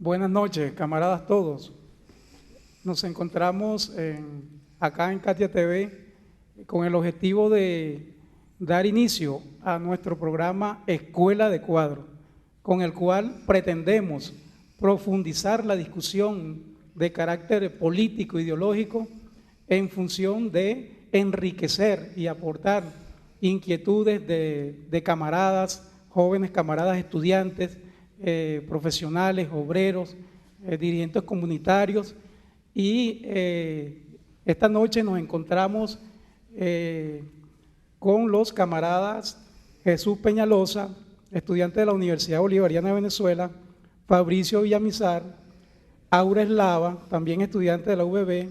Buenas noches, camaradas todos. Nos encontramos acá en Katia TV con el objetivo de dar inicio a nuestro programa Escuela de Cuadro, con el cual pretendemos profundizar la discusión de carácter político, ideológico, en función de enriquecer y aportar inquietudes de camaradas, jóvenes camaradas estudiantes, profesionales, obreros, dirigentes comunitarios, y esta noche nos encontramos con los camaradas Jesús Peñalosa, estudiante de la Universidad Bolivariana de Venezuela, Fabricio Villamizar, Aura Eslava, también estudiante de la UBB,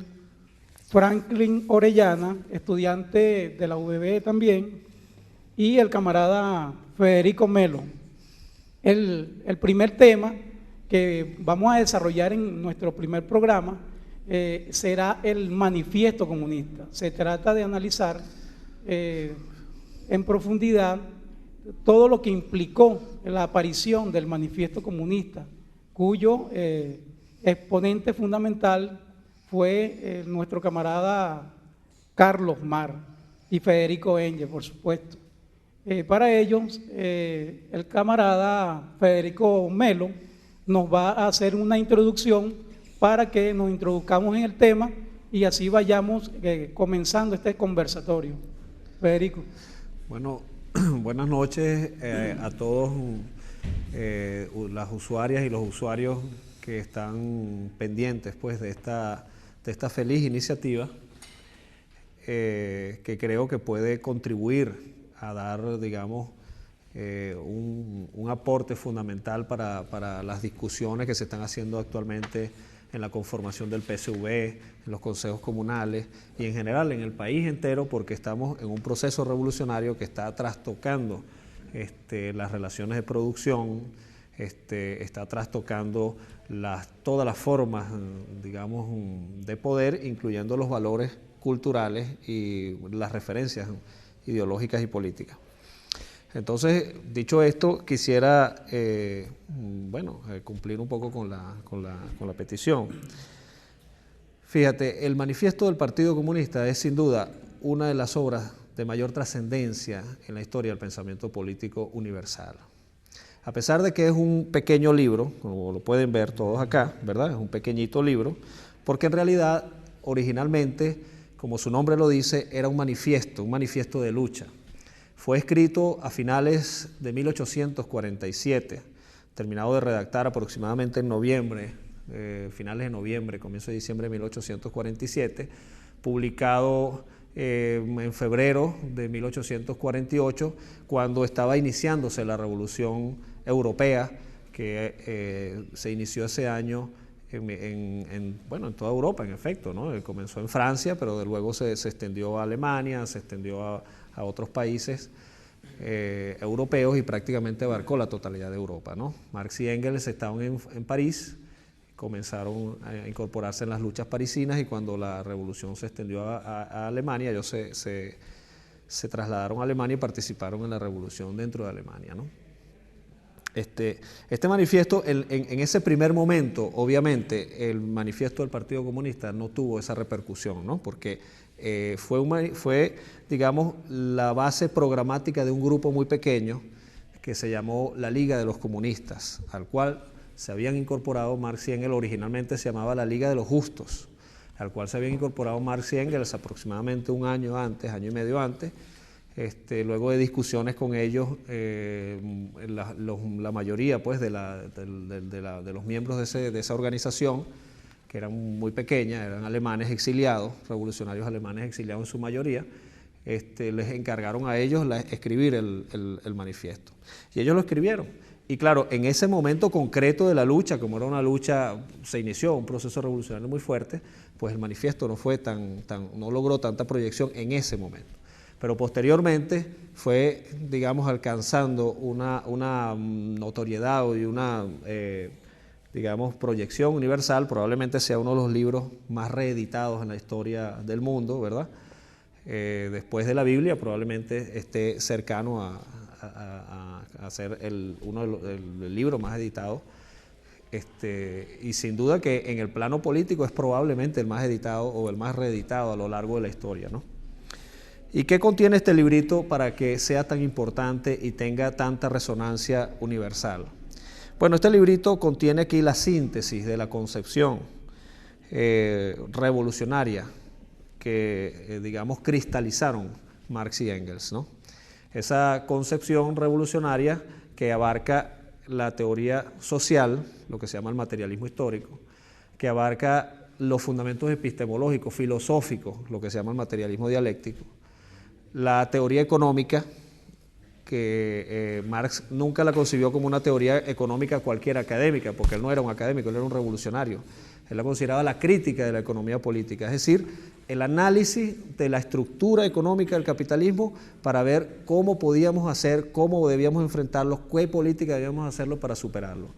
Franklin Orellana, estudiante de la UBB también, y el camarada Federico Melo. El primer tema que vamos a desarrollar en nuestro primer programa será el manifiesto comunista. Se trata de analizar en profundidad todo lo que implicó la aparición del manifiesto comunista, cuyo exponente fundamental fue nuestro camarada Carlos Mar y Federico Engel, por supuesto. Para ellos, el camarada Federico Melo nos va a hacer una introducción para que nos introduzcamos en el tema y así vayamos comenzando este conversatorio. Federico. Bueno, buenas noches a todos las usuarias y los usuarios que están pendientes pues, de esta feliz iniciativa que creo que puede contribuir a dar, digamos, un aporte fundamental para las discusiones que se están haciendo actualmente en la conformación del PSV, en los consejos comunales y en general en el país entero, porque estamos en un proceso revolucionario que está trastocando las relaciones de producción, está trastocando todas las formas, digamos, de poder, incluyendo los valores culturales y las referencias ideológicas y políticas. Entonces, dicho esto, quisiera cumplir un poco con la petición. Fíjate, el manifiesto del Partido Comunista es sin duda una de las obras de mayor trascendencia en la historia del pensamiento político universal. A pesar de que es un pequeño libro, como lo pueden ver todos acá, ¿verdad? Es un pequeñito libro, porque en realidad, originalmente, como su nombre lo dice, era un manifiesto de lucha. Fue escrito a finales de 1847, terminado de redactar aproximadamente en noviembre, finales de noviembre, comienzo de diciembre de 1847, publicado en febrero de 1848, cuando estaba iniciándose la Revolución Europea, que se inició ese año en toda Europa, en efecto, ¿no? Comenzó en Francia, pero luego se extendió a Alemania, se extendió a otros países europeos y prácticamente abarcó la totalidad de Europa, ¿no? Marx y Engels estaban en París, comenzaron a incorporarse en las luchas parisinas, y cuando la revolución se extendió a Alemania, ellos se trasladaron a Alemania y participaron en la revolución dentro de Alemania, ¿no? Este manifiesto, en ese primer momento, obviamente, el manifiesto del Partido Comunista no tuvo esa repercusión, ¿no? Porque fue, digamos, la base programática de un grupo muy pequeño que se llamó la Liga de los Comunistas, al cual se habían incorporado Marx y Engels. Originalmente se llamaba la Liga de los Justos, al cual se habían incorporado Marx y Engels aproximadamente un año antes, año y medio antes. Luego de discusiones con ellos, la mayoría pues, de los miembros de esa organización, que eran muy pequeñas, eran alemanes exiliados, revolucionarios alemanes exiliados en su mayoría, les encargaron a ellos escribir el manifiesto. Y ellos lo escribieron. Y claro, en ese momento concreto de la lucha, como era una lucha, se inició un proceso revolucionario muy fuerte, pues el manifiesto no logró tanta proyección en ese momento. Pero posteriormente fue, digamos, alcanzando una notoriedad y una, digamos, proyección universal. Probablemente sea uno de los libros más reeditados en la historia del mundo, ¿verdad? Después de la Biblia, probablemente esté cercano a ser el libro más editado Y sin duda que en el plano político es probablemente el más editado o el más reeditado a lo largo de la historia, ¿no? ¿Y qué contiene este librito para que sea tan importante y tenga tanta resonancia universal? Bueno, este librito contiene aquí la síntesis de la concepción revolucionaria que, digamos, cristalizaron Marx y Engels, ¿no? Esa concepción revolucionaria que abarca la teoría social, lo que se llama el materialismo histórico, que abarca los fundamentos epistemológicos, filosóficos, lo que se llama el materialismo dialéctico, la teoría económica, que Marx nunca la concibió como una teoría económica cualquier académica, porque él no era un académico, él era un revolucionario. Él la consideraba la crítica de la economía política, es decir, el análisis de la estructura económica del capitalismo para ver cómo podíamos hacer, cómo debíamos enfrentarlo, qué política debíamos hacerlo para superarlo.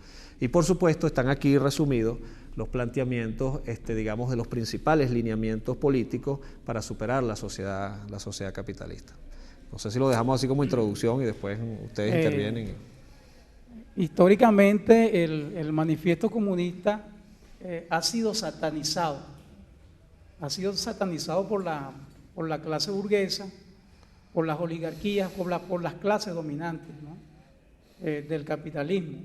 Y por supuesto están aquí resumidos los planteamientos, digamos, de los principales lineamientos políticos para superar la sociedad capitalista. No sé si lo dejamos así como introducción y después ustedes intervienen. Históricamente el manifiesto comunista ha sido satanizado. Ha sido satanizado por la clase burguesa, por las oligarquías, por las clases dominantes, ¿no? Del capitalismo.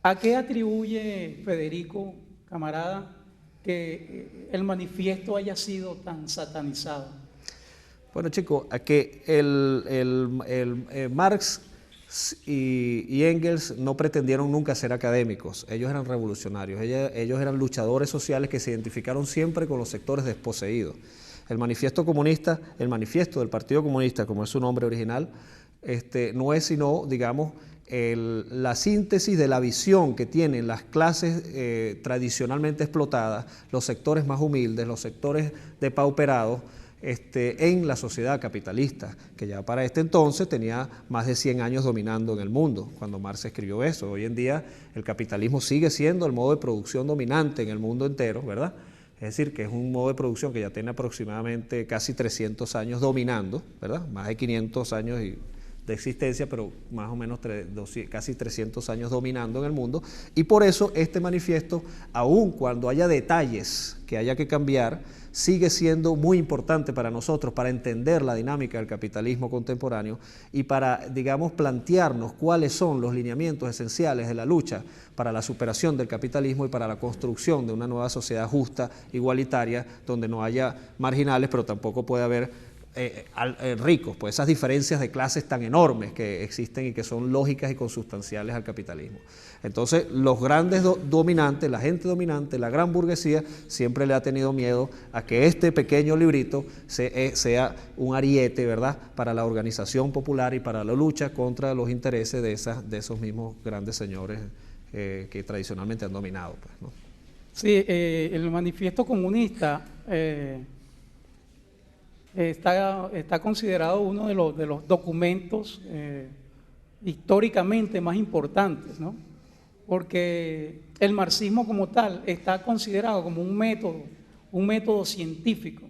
¿A qué atribuye Federico, camarada, que el manifiesto haya sido tan satanizado? Bueno, chicos, a que Marx y Engels no pretendieron nunca ser académicos, ellos eran revolucionarios, ellos eran luchadores sociales que se identificaron siempre con los sectores desposeídos. El manifiesto comunista, el manifiesto del Partido Comunista, como es su nombre original, no es sino, digamos, la síntesis de la visión que tienen las clases tradicionalmente explotadas, los sectores más humildes, los sectores depauperados, en la sociedad capitalista, que ya para este entonces tenía más de 100 años dominando en el mundo, cuando Marx escribió eso. Hoy en día el capitalismo sigue siendo el modo de producción dominante en el mundo entero, ¿verdad? Es decir, que es un modo de producción que ya tiene aproximadamente casi 300 años dominando, ¿verdad? Más de 500 años de existencia, pero más o menos casi 300 años dominando en el mundo. Y por eso este manifiesto, aun cuando haya detalles que haya que cambiar, sigue siendo muy importante para nosotros, para entender la dinámica del capitalismo contemporáneo y para, digamos, plantearnos cuáles son los lineamientos esenciales de la lucha para la superación del capitalismo y para la construcción de una nueva sociedad justa, igualitaria, donde no haya marginales, pero tampoco puede haber ricos, pues esas diferencias de clases tan enormes que existen y que son lógicas y consustanciales al capitalismo. Entonces, los grandes dominantes, la gente dominante, la gran burguesía, siempre le ha tenido miedo a que este pequeño librito sea un ariete, ¿verdad?, para la organización popular y para la lucha contra los intereses de esos mismos grandes señores que tradicionalmente han dominado, pues, ¿no? Sí, el manifiesto comunista está considerado uno de los documentos históricamente más importantes, ¿no? Porque el marxismo como tal está considerado como un método científico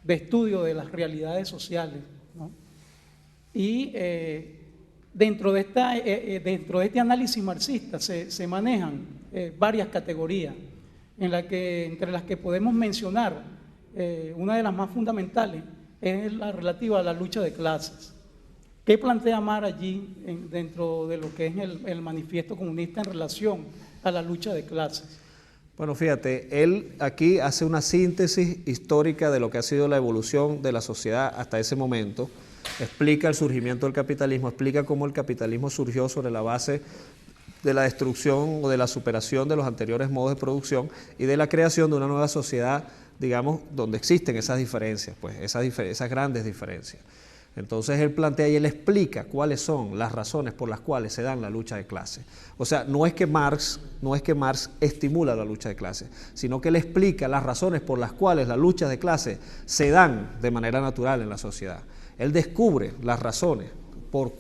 de estudio de las realidades sociales, ¿no? Y dentro de este análisis marxista se manejan varias categorías, entre las que podemos mencionar una de las más fundamentales es la relativa a la lucha de clases. ¿Qué plantea Marx allí dentro de lo que es el manifiesto comunista en relación a la lucha de clases? Bueno, fíjate, él aquí hace una síntesis histórica de lo que ha sido la evolución de la sociedad hasta ese momento, explica el surgimiento del capitalismo, explica cómo el capitalismo surgió sobre la base de la destrucción o de la superación de los anteriores modos de producción y de la creación de una nueva sociedad, digamos, donde existen esas diferencias, pues esas grandes diferencias. Entonces él plantea y él explica cuáles son las razones por las cuales se dan la lucha de clases. O sea, no es que Marx estimula la lucha de clases, sino que él explica las razones por las cuales las luchas de clases se dan de manera natural en la sociedad. Él descubre las razones por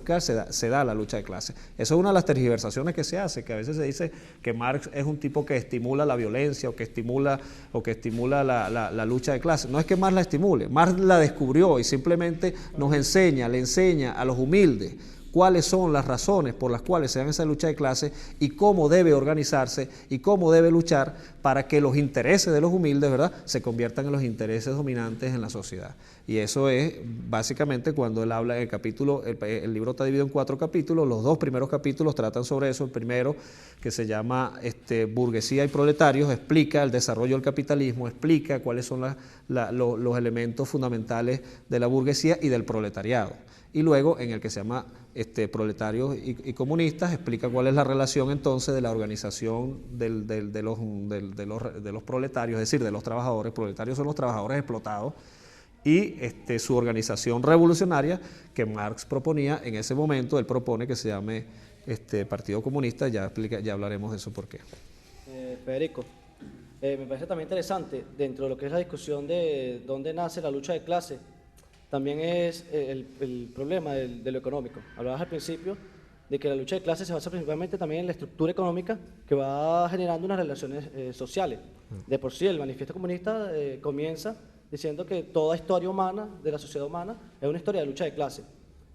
qué se da la lucha de clases. Eso es una de las tergiversaciones que se hace, que a veces se dice que Marx es un tipo que estimula la violencia o que estimula la lucha de clases. No es que Marx la estimule, Marx la descubrió y simplemente le enseña a los humildes cuáles son las razones por las cuales se dan esa lucha de clases y cómo debe organizarse y cómo debe luchar para que los intereses de los humildes, ¿verdad?, se conviertan en los intereses dominantes en la sociedad. Y eso es básicamente cuando él habla en el capítulo, el libro está dividido en 4 capítulos, los 2 primeros capítulos tratan sobre eso. El primero, que se llama Burguesía y Proletarios, explica el desarrollo del capitalismo, explica cuáles son los elementos fundamentales de la burguesía y del proletariado. Y luego, en el que se llama Proletarios y Comunistas, explica cuál es la relación entonces de la organización de los proletarios, es decir, de los trabajadores. Proletarios son los trabajadores explotados, y su organización revolucionaria que Marx proponía en ese momento. Él propone que se llame Partido Comunista. Ya hablaremos de eso por qué. Federico, me parece también interesante, dentro de lo que es la discusión de dónde nace la lucha de clase, también es el problema de lo económico. Hablabas al principio de que la lucha de clase se basa principalmente también en la estructura económica que va generando unas relaciones sociales. De por sí, el manifiesto comunista comienza diciendo que toda historia humana, de la sociedad humana, es una historia de lucha de clase.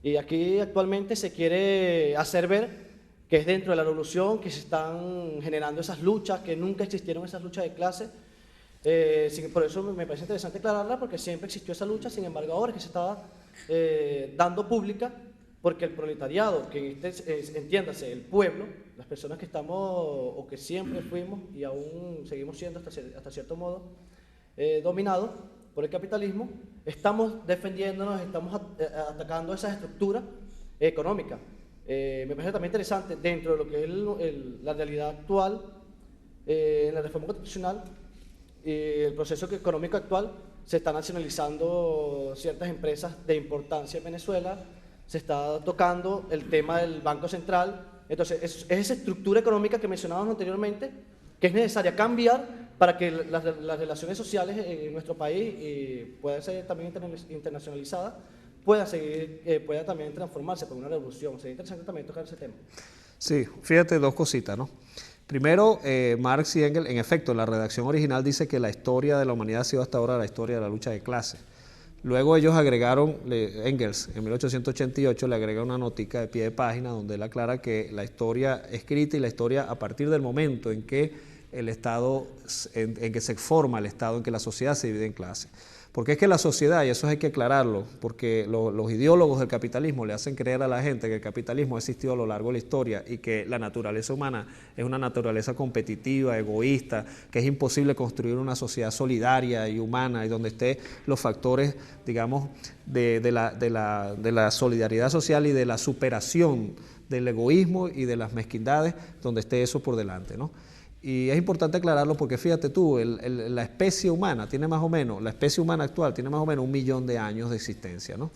Y aquí actualmente se quiere hacer ver que es dentro de la revolución que se están generando esas luchas, que nunca existieron esas luchas de clase. Por eso me parece interesante aclararla, porque siempre existió esa lucha. Sin embargo, ahora es que se está dando pública, porque el proletariado, que entiéndase, el pueblo, las personas que estamos, o que siempre fuimos y aún seguimos siendo hasta cierto modo dominados por el capitalismo, estamos defendiéndonos, estamos atacando esas estructuras económicas. Me parece también interesante, dentro de lo que es la realidad actual, en la reforma constitucional, el proceso económico actual, se están nacionalizando ciertas empresas de importancia en Venezuela, se está tocando el tema del Banco Central. Entonces, es esa estructura económica que mencionábamos anteriormente, que es necesaria cambiar para que las relaciones sociales en nuestro país puedan ser también internacionalizadas, pueda también transformarse por una revolución. Sería interesante también tocar ese tema. Sí, fíjate 2 cositas, ¿no? Primero, Marx y Engels, en efecto, la redacción original dice que la historia de la humanidad ha sido hasta ahora la historia de la lucha de clases. Luego ellos agregaron, Engels en 1888 le agrega una notica de pie de página donde él aclara que la historia escrita y la historia a partir del momento en que el Estado, en que se forma el Estado, en que la sociedad se divide en clases. Porque es que la sociedad, y eso hay que aclararlo, porque los ideólogos del capitalismo le hacen creer a la gente que el capitalismo ha existido a lo largo de la historia y que la naturaleza humana es una naturaleza competitiva, egoísta, que es imposible construir una sociedad solidaria y humana y donde esté los factores, digamos, de la solidaridad social y de la superación del egoísmo y de las mezquindades, donde esté eso por delante, ¿no? Y es importante aclararlo porque fíjate tú, la especie humana tiene más o menos, la especie humana actual tiene más o menos 1 millón de años de existencia, ¿no?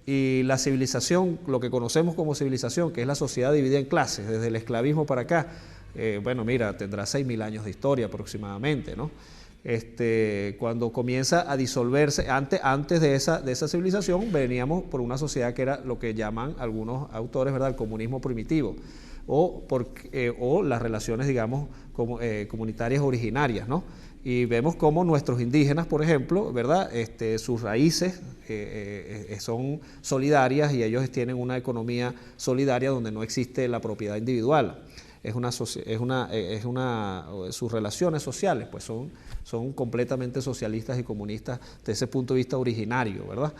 Sí. Y la civilización, lo que conocemos como civilización, que es la sociedad dividida en clases, desde el esclavismo para acá, bueno, mira, tendrá 6.000 años de historia aproximadamente, ¿no? Cuando comienza a disolverse, antes de esa civilización, veníamos por una sociedad que era lo que llaman algunos autores, ¿verdad?, el comunismo primitivo, o las relaciones, digamos, comunitarias originarias, ¿no? Y vemos cómo nuestros indígenas, por ejemplo, ¿verdad?, sus raíces son solidarias y ellos tienen una economía solidaria donde no existe la propiedad individual. Sus relaciones sociales pues son completamente socialistas y comunistas desde ese punto de vista originario, ¿verdad?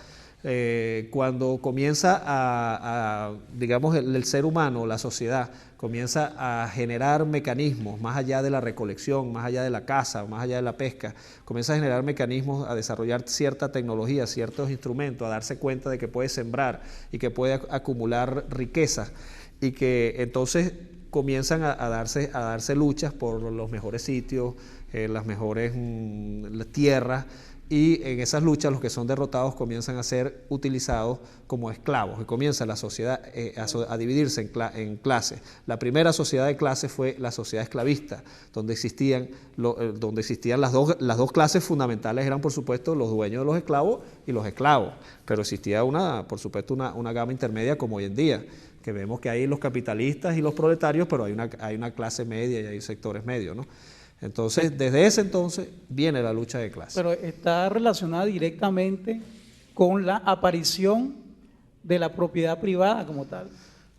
Cuando comienza digamos, el ser humano, la sociedad, comienza a generar mecanismos más allá de la recolección, más allá de la caza, más allá de la pesca, comienza a generar mecanismos, a desarrollar cierta tecnología, ciertos instrumentos, a darse cuenta de que puede sembrar y que puede acumular riquezas y que entonces comienzan a darse luchas por los mejores sitios, las mejores tierras, y en esas luchas los que son derrotados comienzan a ser utilizados como esclavos y comienza la sociedad a dividirse en clases. La primera sociedad de clases fue la sociedad esclavista, donde existían las dos clases fundamentales, eran por supuesto los dueños de los esclavos y los esclavos, pero existía por supuesto una gama intermedia como hoy en día, que vemos que hay los capitalistas y los proletarios, pero hay una clase media y hay sectores medios, ¿no? Entonces, desde ese entonces viene la lucha de clases. Pero está relacionada directamente con la aparición de la propiedad privada como tal.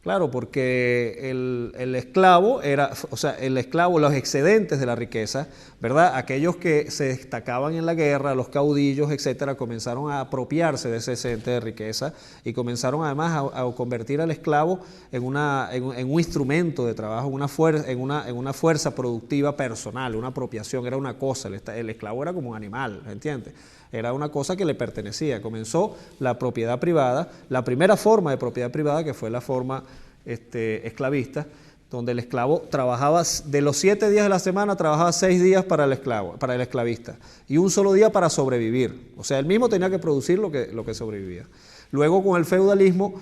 Claro, porque el esclavo era, o sea, el esclavo, los excedentes de la riqueza, ¿verdad? Aquellos que se destacaban en la guerra, los caudillos, etcétera, comenzaron a apropiarse de ese excedente de riqueza y comenzaron además a convertir al esclavo en un instrumento de trabajo, en una fuerza productiva personal, una apropiación, era una cosa, el esclavo era como un animal, ¿entiendes? Era una cosa que le pertenecía. Comenzó la propiedad privada, la primera forma de propiedad privada, que fue la forma esclavista, donde el esclavo trabajaba, de los 7 días de la semana, trabajaba 6 días para el esclavista, y un solo día para sobrevivir. O sea, él mismo tenía que producir lo que sobrevivía. Luego, con el feudalismo,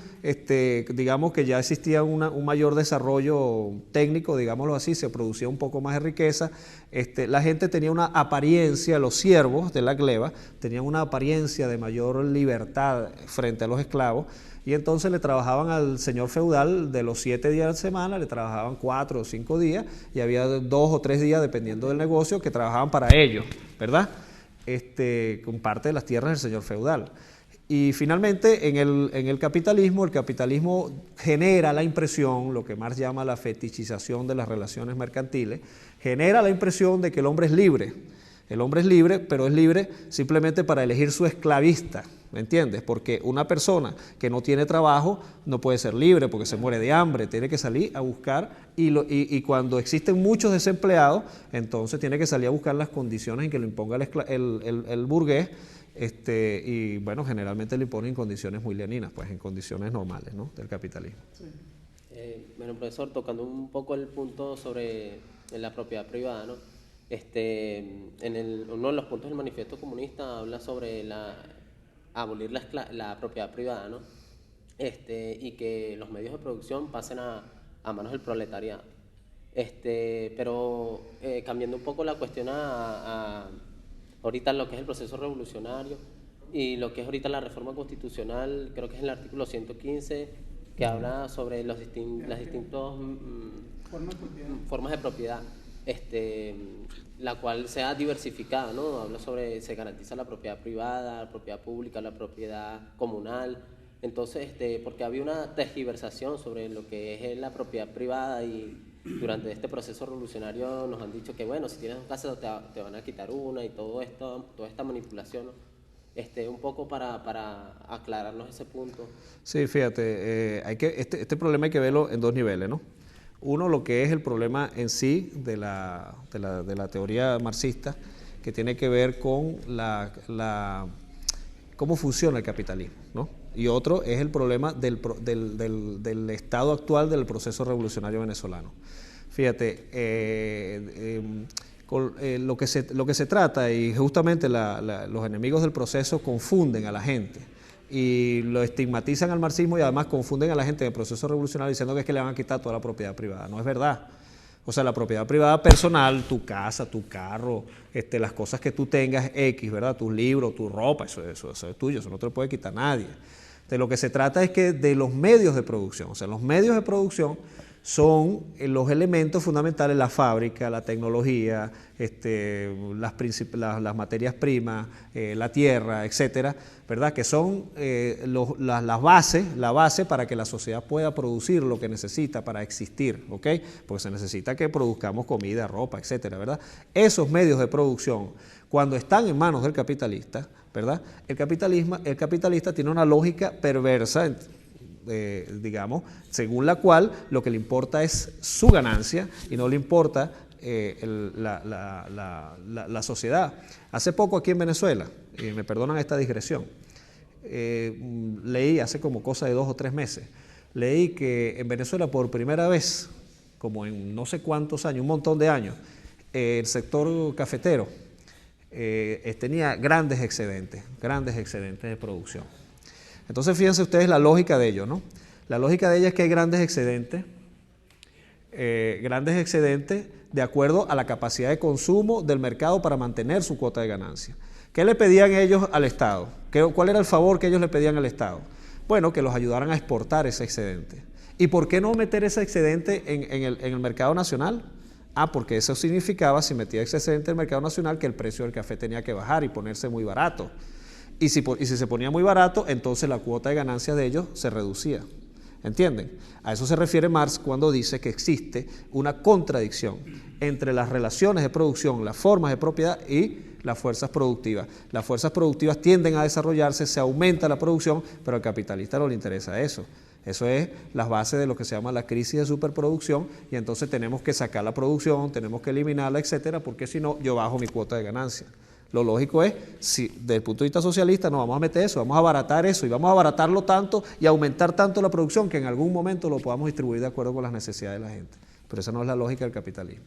digamos que ya existía un mayor desarrollo técnico, digámoslo así, se producía un poco más de riqueza. La gente tenía una apariencia, los siervos de la gleba tenían una apariencia de mayor libertad frente a los esclavos, y entonces le trabajaban al señor feudal de los 7 días de la semana, le trabajaban 4 o 5 días, y había 2 o 3 días, dependiendo del negocio, que trabajaban para ellos, ¿verdad? Con parte de las tierras del señor feudal. Y finalmente, en el capitalismo genera la impresión, lo que Marx llama la fetichización de las relaciones mercantiles, genera la impresión de que el hombre es libre. El hombre es libre, pero es libre simplemente para elegir su esclavista, ¿me entiendes? Porque una persona que no tiene trabajo no puede ser libre porque se muere de hambre, tiene que salir a buscar, y cuando existen muchos desempleados, entonces tiene que salir a buscar las condiciones en que lo imponga el burgués. Y bueno, generalmente le imponen condiciones muy leoninas, pues en condiciones normales, ¿no?, del capitalismo. Sí. Bueno, profesor, tocando un poco el punto sobre la propiedad privada, ¿no? Uno de los puntos del manifiesto comunista habla sobre abolir la propiedad privada, ¿no? Y que los medios de producción pasen a manos del proletariado. Pero cambiando un poco la cuestión ahorita lo que es el proceso revolucionario y lo que es ahorita la reforma constitucional, creo que es el artículo 115, que habla sobre las distintas formas de propiedad, la cual sea diversificada, ¿no? Habla sobre, se garantiza la propiedad privada, la propiedad pública, la propiedad comunal. Entonces, porque había una tergiversación sobre lo que es la propiedad privada, y durante este proceso revolucionario nos han dicho que, bueno, si tienes un casa te van a quitar una, y todo esto, toda esta manipulación, ¿no? Un poco para aclararnos ese punto. Sí, fíjate, este problema hay que verlo en 2 niveles, ¿no? Uno, lo que es el problema en sí de la teoría marxista, que tiene que ver con cómo funciona el capitalismo, ¿no? Y otro es el problema del estado actual del proceso revolucionario venezolano. Fíjate, lo que se trata, y justamente los enemigos del proceso confunden a la gente y lo estigmatizan al marxismo, y además confunden a la gente en el proceso revolucionario diciendo que es que le van a quitar toda la propiedad privada. No es verdad. O sea, la propiedad privada personal, tu casa, tu carro, las cosas que tú tengas X, ¿verdad? Tus libros, tu ropa, eso es tuyo, eso no te lo puede quitar nadie. De lo que se trata es que de los medios de producción, o sea, los medios de producción son los elementos fundamentales, la fábrica, la tecnología, las materias primas, la tierra, etcétera, ¿verdad? Que son la base para que la sociedad pueda producir lo que necesita para existir, ¿ok? Porque se necesita que produzcamos comida, ropa, etcétera, ¿verdad? Esos medios de producción, cuando están en manos del capitalista, ¿verdad? El capitalista tiene una lógica perversa, digamos, según la cual lo que le importa es su ganancia y no le importa la sociedad. Hace poco aquí en Venezuela, y me perdonan esta digresión, leí hace como cosa de 2 o 3 meses, leí que en Venezuela por primera vez, como en no sé cuántos años, un montón de años, el sector cafetero tenía grandes excedentes de producción. Entonces fíjense ustedes la lógica de ello, ¿no? La lógica de ella es que hay grandes excedentes de acuerdo a la capacidad de consumo del mercado para mantener su cuota de ganancia. ¿Qué le pedían ellos al Estado? ¿Cuál era el favor que ellos le pedían al Estado? Bueno, que los ayudaran a exportar ese excedente. ¿Y por qué no meter ese excedente en el mercado nacional? Porque eso significaba, si metía ese excedente en el mercado nacional, que el precio del café tenía que bajar y ponerse muy barato. Y si se ponía muy barato, entonces la cuota de ganancia de ellos se reducía. ¿Entienden? A eso se refiere Marx cuando dice que existe una contradicción entre las relaciones de producción, las formas de propiedad y las fuerzas productivas. Las fuerzas productivas tienden a desarrollarse, se aumenta la producción, pero al capitalista no le interesa eso. Eso es las bases de lo que se llama la crisis de superproducción, y entonces tenemos que sacar la producción, tenemos que eliminarla, etcétera, porque si no, yo bajo mi cuota de ganancia. Lo lógico es, si desde el punto de vista socialista no vamos a meter eso, vamos a abaratar eso y vamos a abaratarlo tanto y aumentar tanto la producción que en algún momento lo podamos distribuir de acuerdo con las necesidades de la gente. Pero esa no es la lógica del capitalismo.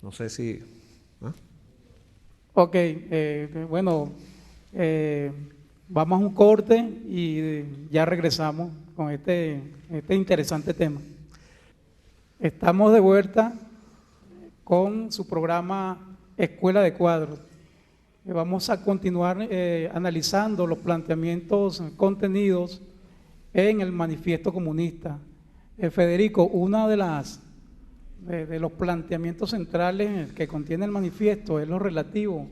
No sé si... ¿ah? Ok, bueno, vamos a un corte y ya regresamos con este interesante tema. Estamos de vuelta con su programa Escuela de Cuadros. Vamos a continuar analizando los planteamientos contenidos en el Manifiesto Comunista. Federico, uno de los planteamientos centrales que contiene el manifiesto es lo relativo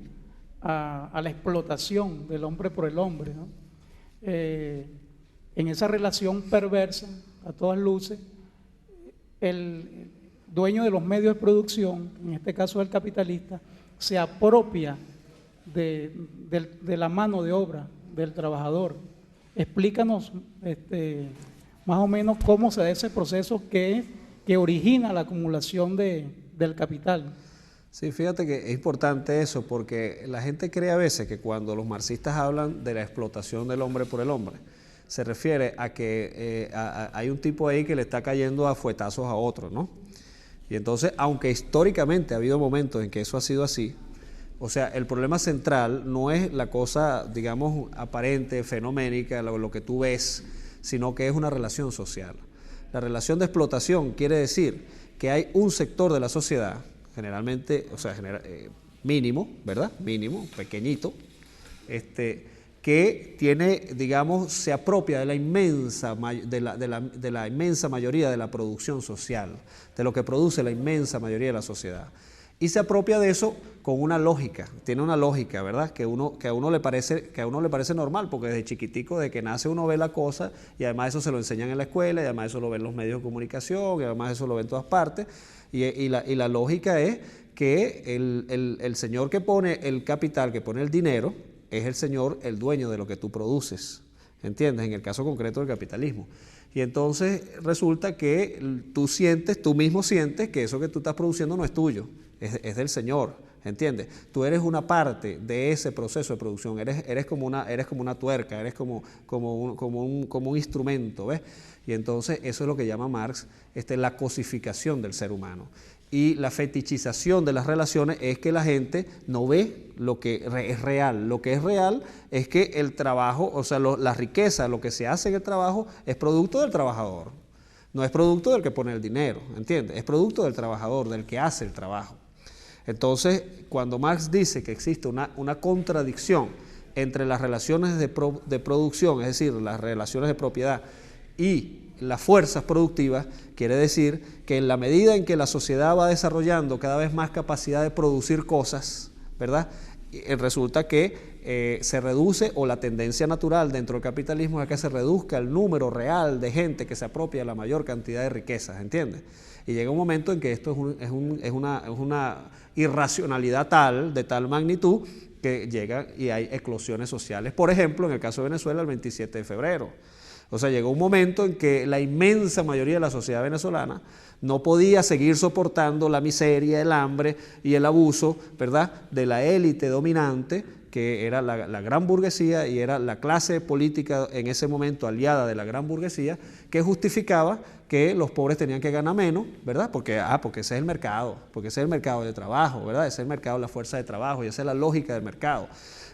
a la explotación del hombre por el hombre, ¿no? En esa relación perversa, a todas luces, el dueño de los medios de producción, en este caso el capitalista, se apropia de la mano de obra del trabajador. Explícanos más o menos cómo se da ese proceso que origina la acumulación del capital. Sí, fíjate que es importante eso, porque la gente cree a veces que cuando los marxistas hablan de la explotación del hombre por el hombre, se refiere a que hay un tipo ahí que le está cayendo a fuetazos a otro, ¿no? Y entonces, aunque históricamente ha habido momentos en que eso ha sido así, o sea, el problema central no es la cosa, digamos, aparente, fenoménica, lo que tú ves, sino que es una relación social. La relación de explotación quiere decir que hay un sector de la sociedad, generalmente, o sea, mínimo, ¿verdad? Mínimo, pequeñito, que tiene, digamos, se apropia de la inmensa mayoría de la producción social, de lo que produce la inmensa mayoría de la sociedad. Y se apropia de eso con una lógica, tiene una lógica, ¿verdad? Que a uno le parece normal, porque desde chiquitico, desde que nace uno ve la cosa, y además eso se lo enseñan en la escuela, y además eso lo ven los medios de comunicación, y además eso lo ven en todas partes, y la lógica es que el señor que pone el capital, que pone el dinero, es el señor, el dueño de lo que tú produces, ¿entiendes? En el caso concreto del capitalismo. Y entonces resulta que tú mismo sientes que eso que tú estás produciendo no es tuyo, es del señor, ¿entiendes? Tú eres una parte de ese proceso de producción, eres como una tuerca, eres como un instrumento, ¿ves? Y entonces eso es lo que llama Marx la cosificación del ser humano. Y la fetichización de las relaciones es que la gente no ve lo que es real. Lo que es real es que el trabajo, o sea, la riqueza, lo que se hace en el trabajo es producto del trabajador. No es producto del que pone el dinero, ¿entiendes? Es producto del trabajador, del que hace el trabajo. Entonces, cuando Marx dice que existe una contradicción entre las relaciones de producción, es decir, las relaciones de propiedad y las fuerzas productivas, quiere decir que en la medida en que la sociedad va desarrollando cada vez más capacidad de producir cosas, ¿verdad? Resulta que se reduce, o la tendencia natural dentro del capitalismo es que se reduzca el número real de gente que se apropia de la mayor cantidad de riquezas, ¿entiendes? Y llega un momento en que esto es una irracionalidad de tal magnitud, que llega y hay eclosiones sociales. Por ejemplo, en el caso de Venezuela, el 27 de febrero. O sea, llegó un momento en que la inmensa mayoría de la sociedad venezolana no podía seguir soportando la miseria, el hambre y el abuso, ¿verdad?, de la élite dominante, que era la gran burguesía y era la clase política en ese momento aliada de la gran burguesía, que justificaba que los pobres tenían que ganar menos, ¿verdad? Porque ese es el mercado, porque ese es el mercado de trabajo, ¿verdad? Ese es el mercado de la fuerza de trabajo y esa es la lógica del mercado.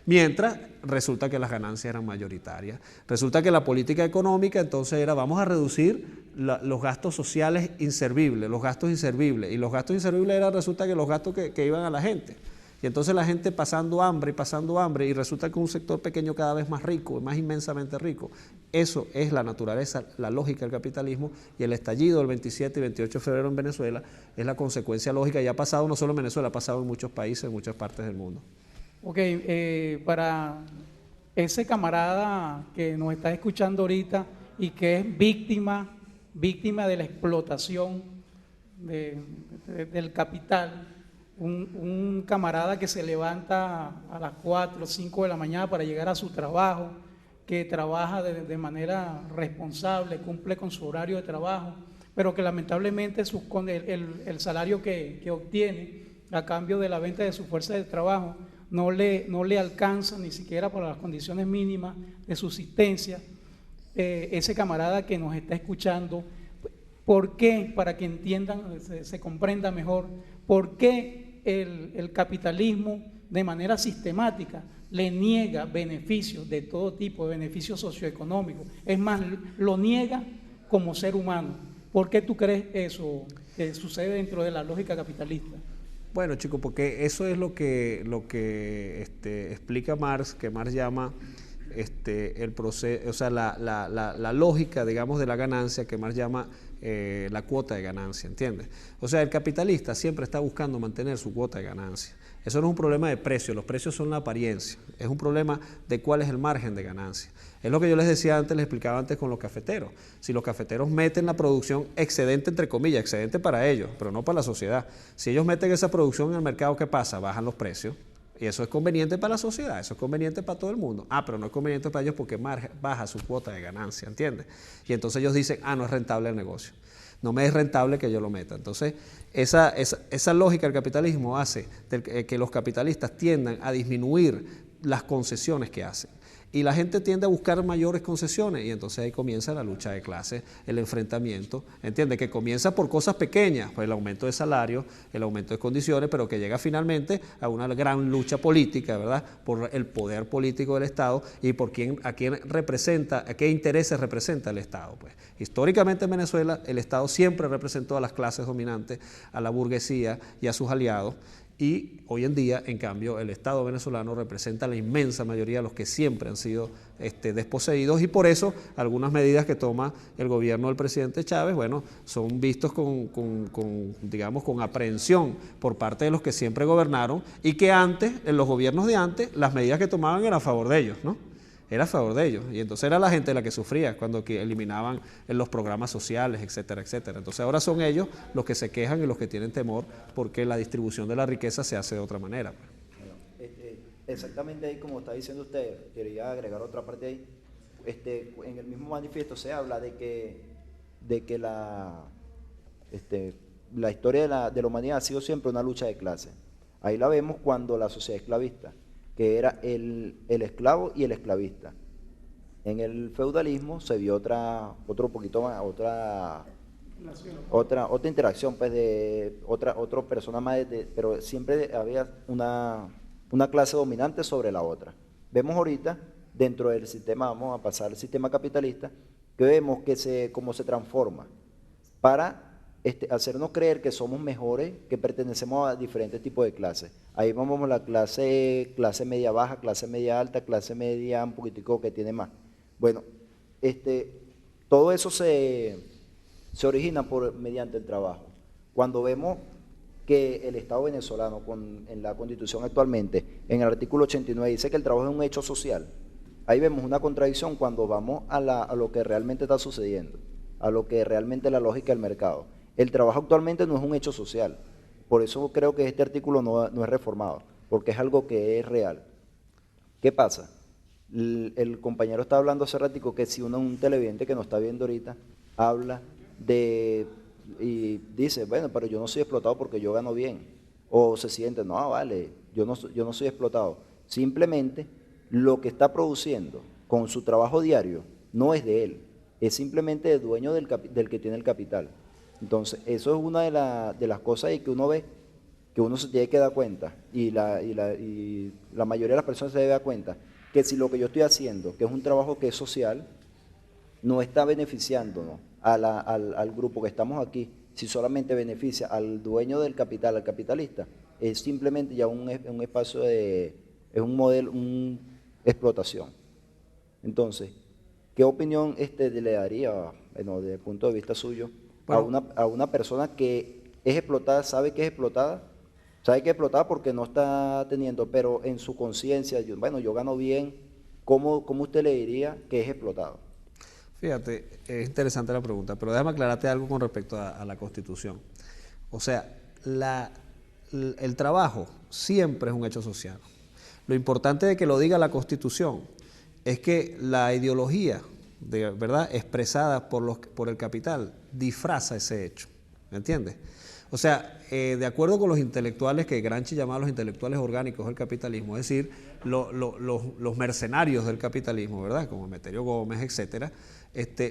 Mientras resulta que las ganancias eran mayoritarias. Resulta que la política económica entonces era: vamos a reducir los gastos sociales inservibles, los gastos inservibles. Y los gastos inservibles resulta que los gastos que iban a la gente. Y entonces la gente pasando hambre, y resulta que un sector pequeño cada vez más rico, más inmensamente rico. Eso es la naturaleza, la lógica del capitalismo, y el estallido del 27 y 28 de febrero en Venezuela es la consecuencia lógica, y ha pasado no solo en Venezuela, ha pasado en muchos países, en muchas partes del mundo. Ok, para ese camarada que nos está escuchando ahorita y que es víctima de la explotación del capital. Un camarada que se levanta a las 4 o 5 de la mañana para llegar a su trabajo, que trabaja de manera responsable, cumple con su horario de trabajo, pero que lamentablemente el salario que obtiene a cambio de la venta de su fuerza de trabajo no le alcanza ni siquiera para las condiciones mínimas de subsistencia. Ese camarada que nos está escuchando, ¿por qué? Para que entiendan, se comprenda mejor, ¿por qué el capitalismo de manera sistemática le niega beneficios de todo tipo, de beneficios socioeconómicos? Es más, lo niega como ser humano. ¿Por qué tú crees eso que sucede dentro de la lógica capitalista? Bueno, chicos, porque eso es lo que explica Marx, que Marx llama el proceso, o sea, la lógica, digamos, de la ganancia, que Marx llama la cuota de ganancia, ¿entiendes? O sea, el capitalista siempre está buscando mantener su cuota de ganancia. Eso no es un problema de precio, los precios son la apariencia, es un problema de cuál es el margen de ganancia. Es lo que yo les decía antes, les explicaba antes con los cafeteros. Si los cafeteros meten la producción excedente, entre comillas, excedente para ellos, pero no para la sociedad. Si ellos meten esa producción en el mercado, ¿qué pasa? Bajan los precios. Y eso es conveniente para la sociedad, eso es conveniente para todo el mundo. Pero no es conveniente para ellos porque baja su cuota de ganancia, ¿entiendes? Y entonces ellos dicen, no es rentable el negocio. No me es rentable que yo lo meta. Entonces, esa lógica del capitalismo hace que los capitalistas tiendan a disminuir las concesiones que hacen. Y la gente tiende a buscar mayores concesiones y entonces ahí comienza la lucha de clases, el enfrentamiento, ¿entiendes? Que comienza por cosas pequeñas, pues el aumento de salario, el aumento de condiciones, pero que llega finalmente a una gran lucha política, ¿verdad? Por el poder político del Estado y por a quién representa, a qué intereses representa el Estado. Pues históricamente en Venezuela el Estado siempre representó a las clases dominantes, a la burguesía y a sus aliados. Y hoy en día, en cambio, el Estado venezolano representa a la inmensa mayoría de los que siempre han sido desposeídos y por eso algunas medidas que toma el gobierno del presidente Chávez, bueno, son vistos digamos, con aprehensión por parte de los que siempre gobernaron y que antes, en los gobiernos de antes, las medidas que tomaban eran a favor de ellos, ¿no? Era a favor de ellos y entonces era la gente la que sufría cuando eliminaban los programas sociales, etcétera, etcétera. Entonces ahora son ellos los que se quejan y los que tienen temor porque la distribución de la riqueza se hace de otra manera. Exactamente ahí como está diciendo usted, quería agregar otra parte ahí. En el mismo manifiesto se habla de que la historia de la humanidad ha sido siempre una lucha de clases. Ahí la vemos cuando la sociedad esclavista, que era el esclavo y el esclavista. En el feudalismo se vio otra interacción, pues de otra persona más, pero siempre había una clase dominante sobre la otra. Vemos ahorita, dentro del sistema, vamos a pasar al sistema capitalista, que vemos cómo se transforma para hacernos creer que somos mejores, que pertenecemos a diferentes tipos de clases. Ahí vamos a la clase media baja, clase media alta, clase media un poquitico que tiene más. Bueno, todo eso se origina mediante el trabajo. Cuando vemos que el Estado venezolano, en la Constitución actualmente, en el artículo 89, dice que el trabajo es un hecho social, ahí vemos una contradicción cuando vamos a lo que realmente está sucediendo, a lo que realmente es la lógica del mercado. El trabajo actualmente no es un hecho social, por eso creo que este artículo no es reformado, porque es algo que es real. ¿Qué pasa? El compañero está hablando hace ratico que si un televidente que nos está viendo ahorita habla y dice, bueno, pero yo no soy explotado porque yo gano bien, o se siente, no, vale, yo no soy explotado. Simplemente lo que está produciendo con su trabajo diario no es de él, es simplemente el dueño del que tiene el capital. Entonces, eso es una de las cosas que uno ve, que uno se tiene que dar cuenta, y la mayoría de las personas se debe dar cuenta, que si lo que yo estoy haciendo, que es un trabajo que es social, no está beneficiándonos al grupo que estamos aquí, si solamente beneficia al dueño del capital, al capitalista, es simplemente ya un espacio es un modelo, una explotación. Entonces, ¿qué opinión le daría, bueno, desde el punto de vista suyo, a una persona que es explotada, sabe que es explotada porque no está teniendo, pero en su conciencia, yo gano bien, ¿cómo usted le diría que es explotado? Fíjate, es interesante la pregunta, pero déjame aclararte algo con respecto a la Constitución. O sea, el trabajo siempre es un hecho social. Lo importante de que lo diga la Constitución es que la ideología, ¿verdad?, expresada por el capital disfraza ese hecho, ¿me entiendes? O sea, de acuerdo con los intelectuales que Gramsci llamaba los intelectuales orgánicos del capitalismo, es decir, los mercenarios del capitalismo, ¿verdad?, como Emeterio Gómez, etcétera,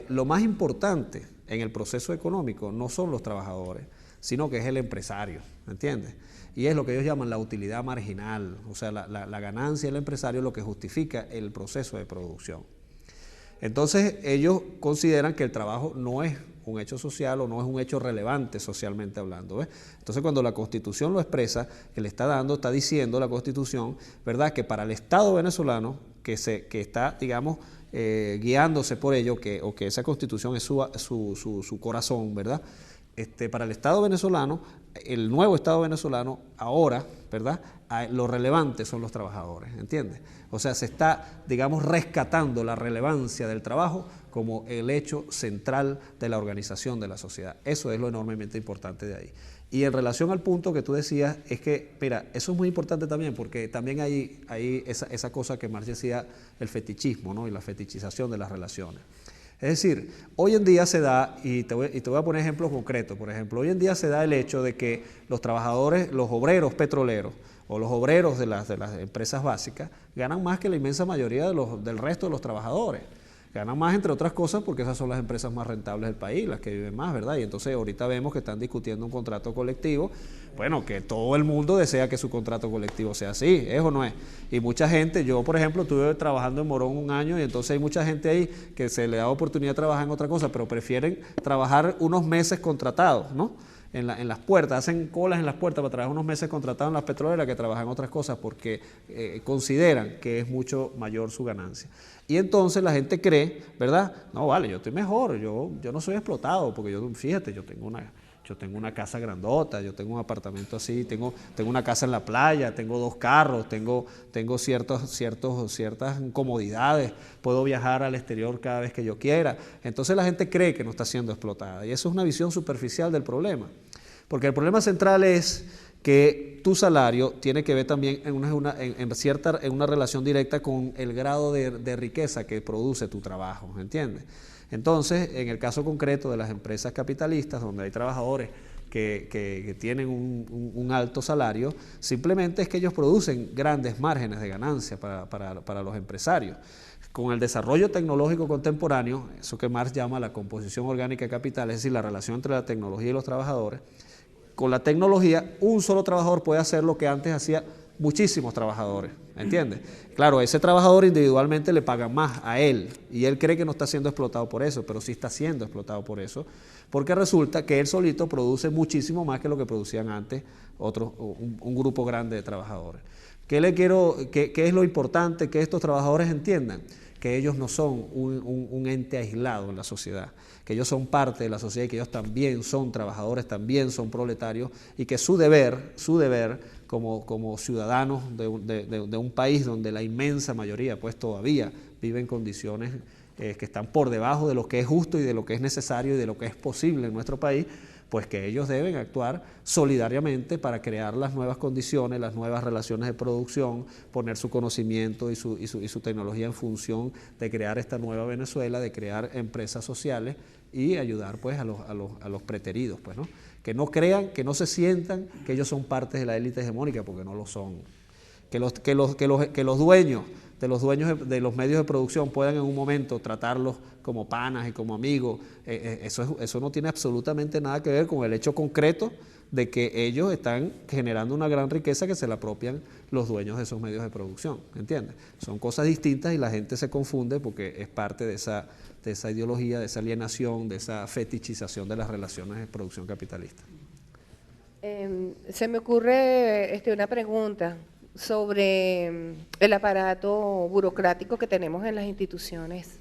lo más importante en el proceso económico no son los trabajadores, sino que es el empresario, ¿me entiendes? Y es lo que ellos llaman la utilidad marginal, o sea, la ganancia del empresario es lo que justifica el proceso de producción. Entonces ellos consideran que el trabajo no es un hecho social o no es un hecho relevante socialmente hablando, ¿ves? Entonces cuando la Constitución lo expresa, que le está diciendo la Constitución, ¿verdad?, que para el Estado venezolano, que está, digamos, guiándose por ello, o que esa Constitución es su corazón, ¿verdad?, para el Estado venezolano, el nuevo Estado venezolano, ahora, ¿verdad?, lo relevante son los trabajadores, ¿entiendes? O sea, se está, digamos, rescatando la relevancia del trabajo como el hecho central de la organización de la sociedad. Eso es lo enormemente importante de ahí. Y en relación al punto que tú decías, es que, mira, eso es muy importante también, porque también hay esa cosa que Marx decía, el fetichismo, ¿no?, y la fetichización de las relaciones. Es decir, hoy en día se da, y te voy a poner ejemplos concretos, por ejemplo, hoy en día se da el hecho de que los trabajadores, los obreros petroleros o los obreros de las empresas básicas ganan más que la inmensa mayoría del resto de los trabajadores. Ganan más, entre otras cosas, porque esas son las empresas más rentables del país, las que viven más, ¿verdad? Y entonces ahorita vemos que están discutiendo un contrato colectivo, bueno, que todo el mundo desea que su contrato colectivo sea así, ¿es o no es? Y mucha gente, yo por ejemplo estuve trabajando en Morón un año y entonces hay mucha gente ahí que se le da oportunidad de trabajar en otra cosa, pero prefieren trabajar unos meses contratados, ¿no?, en las puertas, hacen colas en las puertas para trabajar unos meses contratados en las petroleras que trabajan en otras cosas porque consideran que es mucho mayor su ganancia. Y entonces la gente cree, ¿verdad? No, vale, yo estoy mejor, yo no soy explotado, porque fíjate, yo tengo una casa grandota, yo tengo un apartamento así, tengo una casa en la playa, tengo 2 carros, tengo ciertas comodidades, puedo viajar al exterior cada vez que yo quiera. Entonces la gente cree que no está siendo explotada y eso es una visión superficial del problema, porque el problema central es que tu salario tiene que ver también en una relación directa con el grado de riqueza que produce tu trabajo, ¿entiendes? Entonces, en el caso concreto de las empresas capitalistas, donde hay trabajadores que tienen un alto salario, simplemente es que ellos producen grandes márgenes de ganancia para los empresarios. Con el desarrollo tecnológico contemporáneo, eso que Marx llama la composición orgánica de capital, es decir, la relación entre la tecnología y los trabajadores, con la tecnología, un solo trabajador puede hacer lo que antes hacía muchísimos trabajadores, ¿entiendes? Claro, a ese trabajador individualmente le pagan más a él y él cree que no está siendo explotado por eso, pero sí está siendo explotado por eso, porque resulta que él solito produce muchísimo más que lo que producían antes un grupo grande de trabajadores. ¿Qué es lo importante que estos trabajadores entiendan? Que ellos no son un ente aislado en la sociedad, que ellos son parte de la sociedad y que ellos también son trabajadores, también son proletarios y que su deber como ciudadanos de un país donde la inmensa mayoría pues todavía vive en condiciones que están por debajo de lo que es justo y de lo que es necesario y de lo que es posible en nuestro país, pues que ellos deben actuar solidariamente para crear las nuevas condiciones, las nuevas relaciones de producción, poner su conocimiento y su tecnología en función de crear esta nueva Venezuela, de crear empresas sociales y ayudar pues a los preteridos, pues, ¿no? Que no crean, que no se sientan que ellos son parte de la élite hegemónica, porque no lo son. Que los dueños de los medios de producción puedan en un momento tratarlos como panas y como amigos, eso no tiene absolutamente nada que ver con el hecho concreto de que ellos están generando una gran riqueza que se la apropian los dueños de esos medios de producción, ¿entiendes? Son cosas distintas y la gente se confunde porque es parte de esa ideología, de esa alienación, de esa fetichización de las relaciones de producción capitalista. Se me ocurre una pregunta sobre el aparato burocrático que tenemos en las instituciones.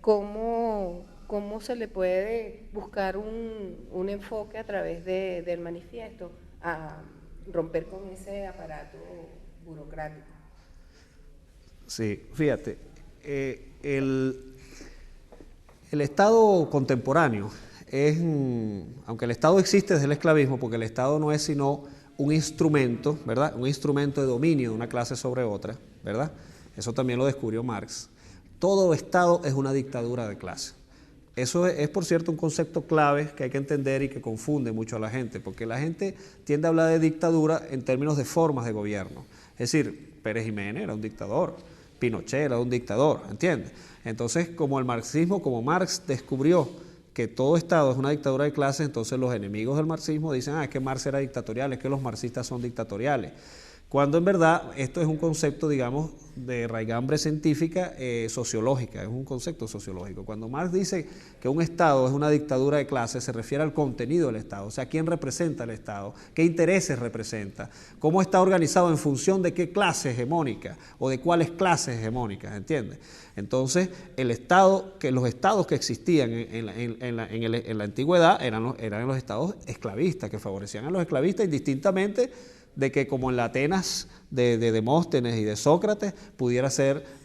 ¿Cómo se le puede buscar un enfoque a través del manifiesto a romper con ese aparato burocrático? Sí, fíjate, El Estado contemporáneo es, aunque el Estado existe desde el esclavismo, porque el Estado no es sino un instrumento, ¿verdad? Un instrumento de dominio de una clase sobre otra, ¿verdad? Eso también lo descubrió Marx. Todo Estado es una dictadura de clase. Eso es, por cierto, un concepto clave que hay que entender y que confunde mucho a la gente, porque la gente tiende a hablar de dictadura en términos de formas de gobierno. Es decir, Pérez Jiménez era un dictador, Pinochet era un dictador, ¿entiendes? Entonces, como el marxismo, como Marx descubrió que todo Estado es una dictadura de clases, entonces los enemigos del marxismo dicen, es que Marx era dictatorial, es que los marxistas son dictatoriales. Cuando en verdad esto es un concepto, digamos, de raigambre científica sociológica, es un concepto sociológico. Cuando Marx dice que un Estado es una dictadura de clases, se refiere al contenido del Estado, o sea, quién representa el Estado, qué intereses representa, cómo está organizado en función de qué clase hegemónica o de cuáles clases hegemónicas, ¿entiendes? Entonces, el Estado, que los estados que existían en la antigüedad eran los estados esclavistas, que favorecían a los esclavistas indistintamente de que, como en la Atenas de Demóstenes y de Sócrates, pudiera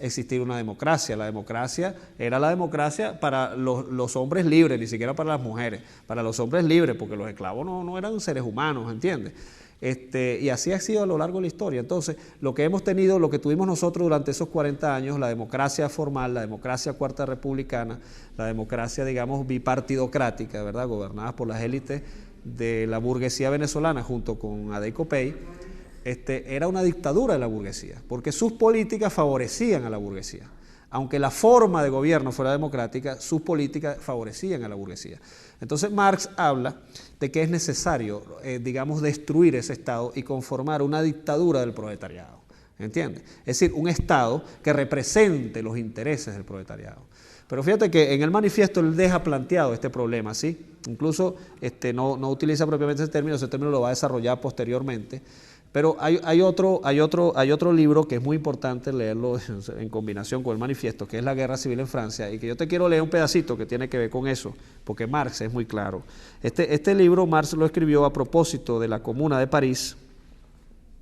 existir una democracia. La democracia era la democracia para los hombres libres, ni siquiera para las mujeres, para los hombres libres, porque los esclavos no eran seres humanos, ¿entiendes? Y así ha sido a lo largo de la historia. Entonces, lo que tuvimos nosotros durante esos 40 años, la democracia formal, la democracia cuarta republicana, la democracia, digamos, bipartidocrática, ¿verdad?, gobernadas por las élites de la burguesía venezolana junto con Adey Copey, era una dictadura de la burguesía, porque sus políticas favorecían a la burguesía. Aunque la forma de gobierno fuera democrática, sus políticas favorecían a la burguesía. Entonces Marx habla de que es necesario, digamos, destruir ese Estado y conformar una dictadura del proletariado, ¿entiendes? Es decir, un Estado que represente los intereses del proletariado. Pero fíjate que en el manifiesto él deja planteado este problema, ¿sí? Incluso no utiliza propiamente ese término lo va a desarrollar posteriormente. Pero hay otro libro que es muy importante leerlo en combinación con el manifiesto, que es La Guerra Civil en Francia, y que yo te quiero leer un pedacito que tiene que ver con eso, porque Marx es muy claro. Este libro Marx lo escribió a propósito de la Comuna de París,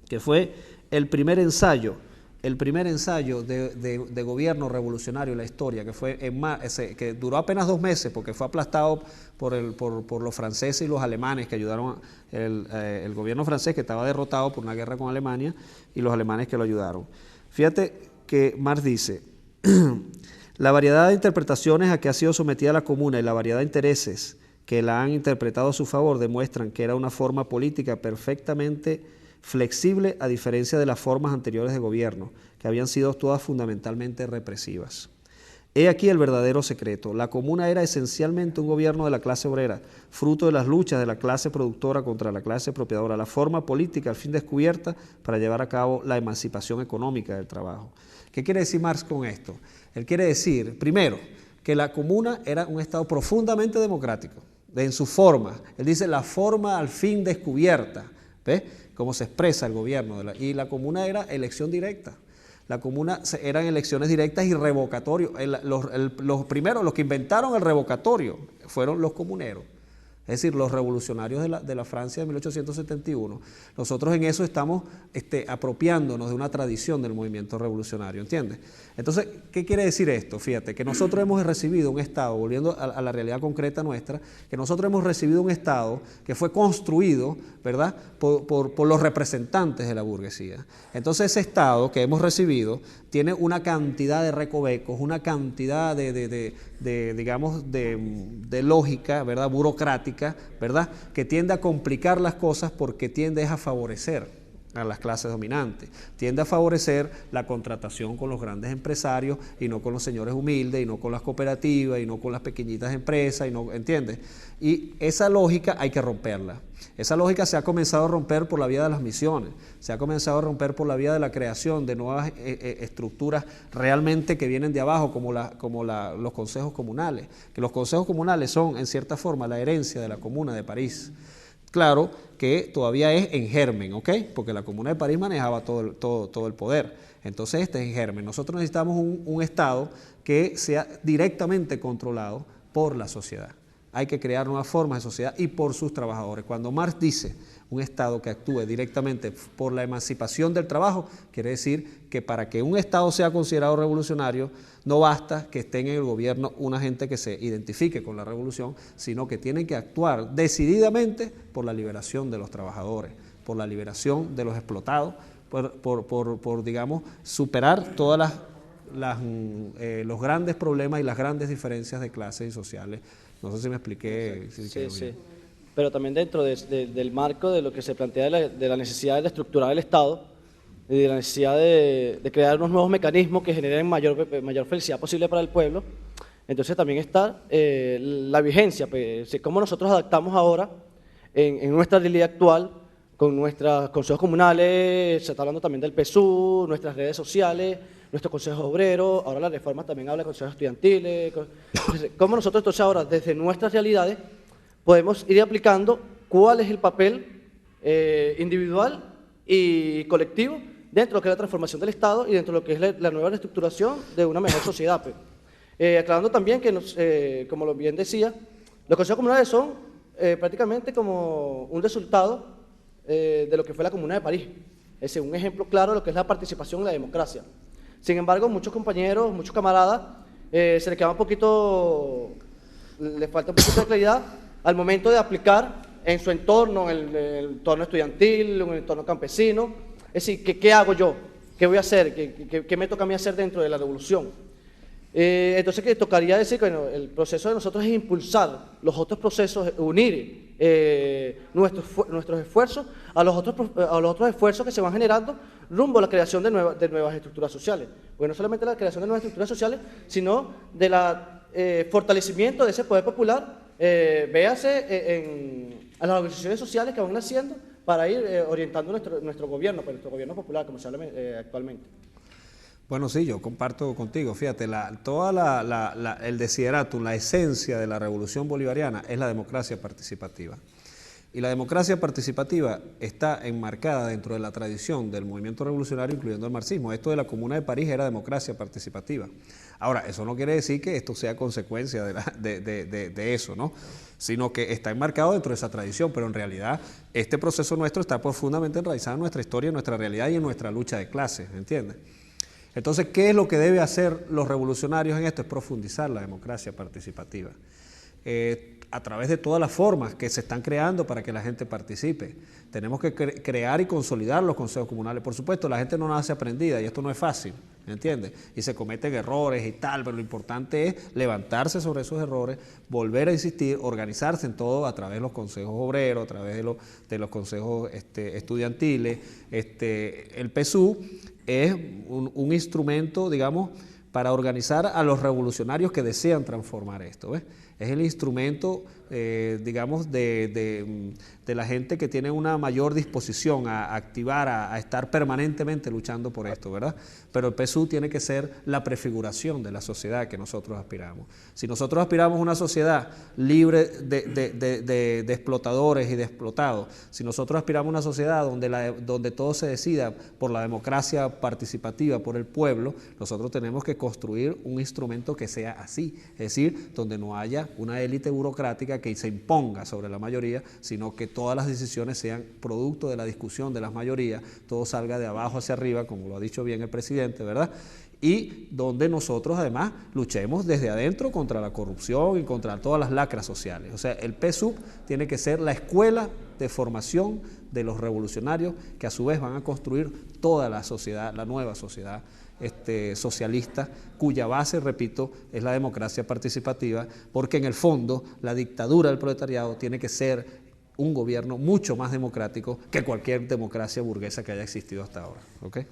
que fue el primer ensayo de gobierno revolucionario en la historia, que duró apenas 2 meses, porque fue aplastado por los franceses y los alemanes que ayudaron, el gobierno francés, que estaba derrotado por una guerra con Alemania, y los alemanes que lo ayudaron. Fíjate que Marx dice, la variedad de interpretaciones a que ha sido sometida la Comuna y la variedad de intereses que la han interpretado a su favor demuestran que era una forma política perfectamente flexible, a diferencia de las formas anteriores de gobierno, que habían sido todas fundamentalmente represivas. He aquí el verdadero secreto. La Comuna era esencialmente un gobierno de la clase obrera, fruto de las luchas de la clase productora contra la clase expropiadora, la forma política al fin descubierta para llevar a cabo la emancipación económica del trabajo. ¿Qué quiere decir Marx con esto? Él quiere decir, primero, que la Comuna era un Estado profundamente democrático, en su forma. Él dice la forma al fin descubierta, ¿ves?, cómo se expresa el gobierno. Y la Comuna era elección directa. La Comuna eran elecciones directas y revocatorio. Los primeros, los que inventaron el revocatorio, fueron los comuneros. Es decir, los revolucionarios de la Francia de 1871. Nosotros en eso estamos apropiándonos de una tradición del movimiento revolucionario, ¿entiendes? Entonces, ¿qué quiere decir esto? Fíjate, que nosotros hemos recibido un Estado, volviendo a la realidad concreta nuestra, que nosotros hemos recibido un Estado que fue construido, ¿verdad?, por los representantes de la burguesía. Entonces, ese Estado que hemos recibido tiene una cantidad de recovecos, una cantidad de lógica, ¿verdad?, burocrática, ¿verdad?, que tiende a complicar las cosas porque tiende a favorecer a las clases dominantes, tiende a favorecer la contratación con los grandes empresarios y no con los señores humildes, y no con las cooperativas, y no con las pequeñitas empresas, ¿entiendes? Y esa lógica hay que romperla. Esa lógica se ha comenzado a romper por la vía de las misiones, se ha comenzado a romper por la vía de la creación de nuevas estructuras realmente que vienen de abajo, como los consejos comunales, que los consejos comunales son, en cierta forma, la herencia de la Comuna de París. Claro que todavía es en germen, ¿ok? Porque la Comuna de París manejaba todo el poder. Entonces este es en germen. Nosotros necesitamos un Estado que sea directamente controlado por la sociedad. hay que crear nuevas formas de sociedad y por sus trabajadores. Cuando Marx dice un Estado que actúe directamente por la emancipación del trabajo, quiere decir que para que un Estado sea considerado revolucionario, no basta que estén en el gobierno una gente que se identifique con la revolución, sino que tienen que actuar decididamente por la liberación de los trabajadores, por la liberación de los explotados, por digamos, superar todas los grandes problemas y las grandes diferencias de clases y sociales. No sé si me expliqué. Sí. Pero también dentro del marco de lo que se plantea de la necesidad de estructurar el Estado y de la necesidad de crear unos nuevos mecanismos que generen mayor felicidad posible para el pueblo, entonces también está la vigencia, pues, cómo nosotros adaptamos ahora en nuestra realidad actual con nuestros consejos comunales, se está hablando también del PSU, nuestras redes sociales, nuestros consejos obreros, ahora la reforma también habla de consejos estudiantiles, cómo nosotros entonces ahora desde nuestras realidades podemos ir aplicando cuál es el papel individual y colectivo dentro de lo que es la transformación del Estado y dentro de lo que es la nueva reestructuración de una mejor sociedad. Aclarando también que, como lo bien decía, los consejos comunales son prácticamente como un resultado de lo que fue la Comuna de París. Es decir, un ejemplo claro de lo que es la participación en la democracia. Sin embargo, muchos compañeros, muchos camaradas, se les queda un poquito, les falta un poquito de claridad al momento de aplicar en su entorno, en el entorno estudiantil, en el entorno campesino. Es decir, ¿qué hago yo? ¿Qué voy a hacer? ¿Qué me toca a mí hacer dentro de la revolución? Entonces, que tocaría decir que bueno, el proceso de nosotros es impulsar los otros procesos, unir nuestros esfuerzos a los otros esfuerzos que se van generando rumbo a la creación de nuevas estructuras sociales. Porque no solamente la creación de nuevas estructuras sociales, sino del fortalecimiento de ese poder popular, véase a las organizaciones sociales que van naciendo para ir orientando nuestro gobierno, pues, nuestro gobierno popular, como se habla actualmente. Bueno, sí, yo comparto contigo. Fíjate, el desideratum, la esencia de la revolución bolivariana es la democracia participativa. Y la democracia participativa está enmarcada dentro de la tradición del movimiento revolucionario, incluyendo el marxismo. Esto de la Comuna de París era democracia participativa. Ahora, eso no quiere decir que esto sea consecuencia de eso, ¿no? Sino que está enmarcado dentro de esa tradición, pero en realidad este proceso nuestro está profundamente enraizado en nuestra historia, en nuestra realidad y en nuestra lucha de clases, ¿entiendes? Entonces, ¿qué es lo que deben hacer los revolucionarios en esto? Es profundizar la democracia participativa. A través de todas las formas que se están creando para que la gente participe. Tenemos que crear y consolidar los consejos comunales. Por supuesto, la gente no nace aprendida y esto no es fácil, ¿entiendes? Y se cometen errores y tal, pero lo importante es levantarse sobre esos errores, volver a insistir, organizarse en todo a través de los consejos obreros, a través de los consejos estudiantiles. El PSU es un instrumento, digamos, para organizar a los revolucionarios que desean transformar esto, ¿ves? Es el instrumento, digamos, de la gente que tiene una mayor disposición a activar, a estar permanentemente luchando por esto, ¿verdad? Pero el PSU tiene que ser la prefiguración de la sociedad que nosotros aspiramos. Si nosotros aspiramos a una sociedad libre de explotadores y de explotados, si nosotros aspiramos a una sociedad donde todo se decida por la democracia participativa, por el pueblo, nosotros tenemos que construir un instrumento que sea así, es decir, donde no haya una élite burocrática que se imponga sobre la mayoría, sino que todas las decisiones sean producto de la discusión de las mayorías, todo salga de abajo hacia arriba, como lo ha dicho bien el presidente, ¿verdad? Y donde nosotros además luchemos desde adentro contra la corrupción y contra todas las lacras sociales. O sea, el PSUV tiene que ser la escuela de formación de los revolucionarios que a su vez van a construir toda la sociedad, la nueva sociedad socialista, cuya base, repito, es la democracia participativa, porque en el fondo la dictadura del proletariado tiene que ser un gobierno mucho más democrático que cualquier democracia burguesa que haya existido hasta ahora. ¿Okay?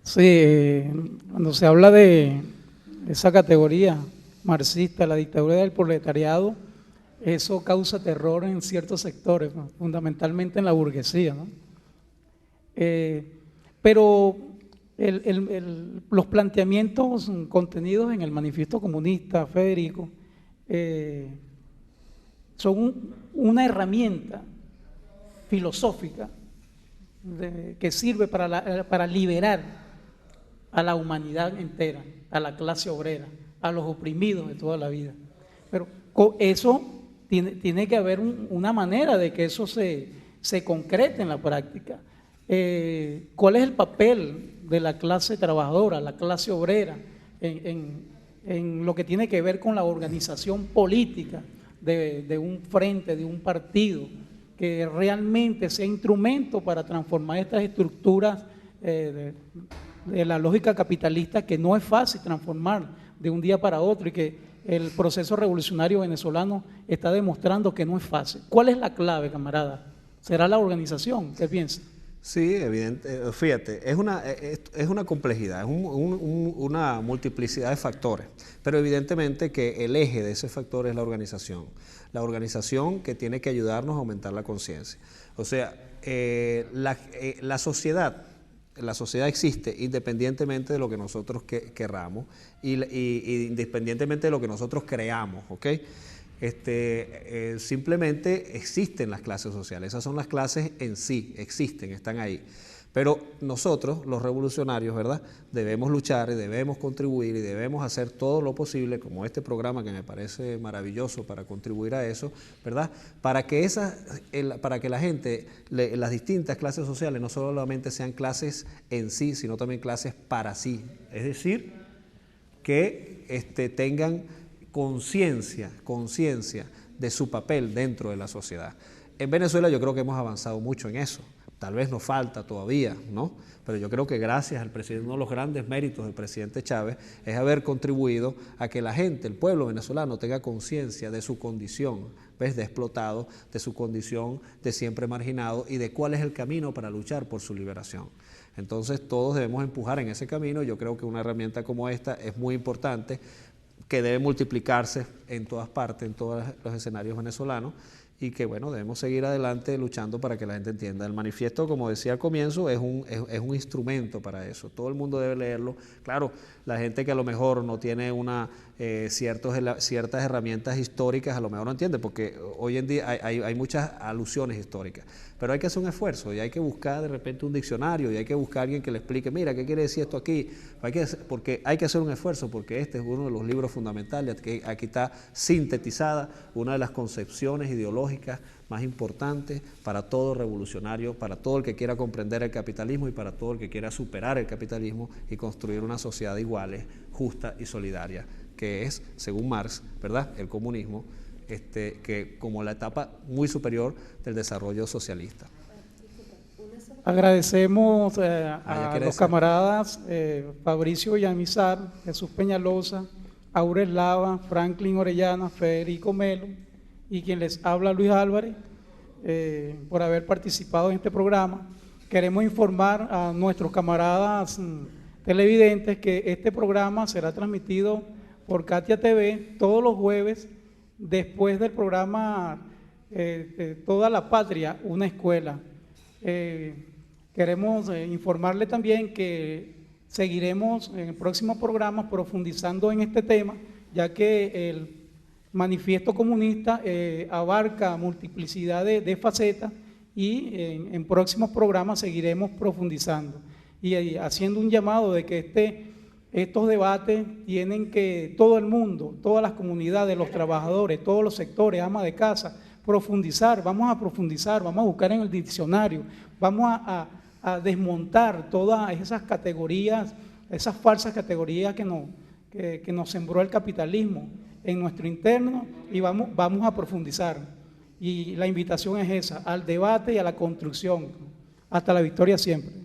Sí, cuando se habla de esa categoría marxista, la dictadura del proletariado, eso causa terror en ciertos sectores, ¿no? Fundamentalmente en la burguesía, ¿no? Pero los planteamientos contenidos en el manifiesto comunista, Federico, son una herramienta filosófica que sirve para liberar a la humanidad entera, a la clase obrera, a los oprimidos de toda la vida. Pero eso tiene que haber una manera de que eso se concrete en la práctica. ¿Cuál es el papel de la clase trabajadora, la clase obrera, en lo que tiene que ver con la organización política de un frente, de un partido, que realmente sea instrumento para transformar estas estructuras de la lógica capitalista, que no es fácil transformar de un día para otro y que el proceso revolucionario venezolano está demostrando que no es fácil? ¿Cuál es la clave, camarada? ¿Será la organización? ¿Qué piensa? Sí, evidente. Fíjate, es una complejidad, es una multiplicidad de factores, pero evidentemente que el eje de ese factor es la organización que tiene que ayudarnos a aumentar la conciencia. O sea, la sociedad existe independientemente de lo que nosotros querramos y independientemente de lo que nosotros creamos, ¿ok? Simplemente existen las clases sociales, esas son las clases en sí, existen, están ahí. Pero nosotros, los revolucionarios, ¿verdad?, debemos luchar y debemos contribuir y debemos hacer todo lo posible, como este programa que me parece maravilloso para contribuir a eso, ¿verdad?, para que la gente, las distintas clases sociales no solamente sean clases en sí, sino también clases para sí. Es decir, que tengan conciencia de su papel dentro de la sociedad. En Venezuela yo creo que hemos avanzado mucho en eso. Tal vez nos falta todavía, ¿no? Pero yo creo que gracias al presidente, uno de los grandes méritos del presidente Chávez es haber contribuido a que la gente, el pueblo venezolano, tenga conciencia de su condición, ¿ves?, de explotado, de su condición de siempre marginado y de cuál es el camino para luchar por su liberación. Entonces todos debemos empujar en ese camino. Yo creo que una herramienta como esta es muy importante, que debe multiplicarse en todas partes, en todos los escenarios venezolanos, y que, bueno, debemos seguir adelante luchando para que la gente entienda. El manifiesto, como decía al comienzo, es un instrumento para eso. Todo el mundo debe leerlo. Claro, la gente que a lo mejor no tiene ciertas herramientas históricas, a lo mejor no entiende, porque hoy en día hay muchas alusiones históricas. Pero hay que hacer un esfuerzo y hay que buscar de repente un diccionario y hay que buscar a alguien que le explique, mira, ¿qué quiere decir esto aquí? Porque hay que hacer un esfuerzo, porque este es uno de los libros fundamentales, que aquí está sintetizada una de las concepciones ideológicas más importantes para todo revolucionario, para todo el que quiera comprender el capitalismo y para todo el que quiera superar el capitalismo y construir una sociedad de iguales, justa y solidaria, que es, según Marx, ¿verdad?, el comunismo, que como la etapa muy superior del desarrollo socialista. Agradecemos a los camaradas Fabricio Villamizar, Jesús Peñalosa, Aura Eslava, Franklin Orellana, Federico Melo y quien les habla, Luis Álvarez, por haber participado en este programa. Queremos informar a nuestros camaradas televidentes que este programa será transmitido por Katia TV todos los jueves, después del programa Toda la Patria, una escuela. Queremos informarle también que seguiremos en el próximo programa profundizando en este tema, ya que el manifiesto comunista abarca multiplicidad de facetas y en próximos programas seguiremos profundizando y haciendo un llamado de que estos debates tienen que todo el mundo, todas las comunidades, los trabajadores, todos los sectores, amas de casa, profundizar, vamos a buscar en el diccionario, vamos a desmontar todas esas categorías, esas falsas categorías que nos sembró el capitalismo en nuestro interno y vamos a profundizar. Y la invitación es esa, al debate y a la construcción. Hasta la victoria siempre.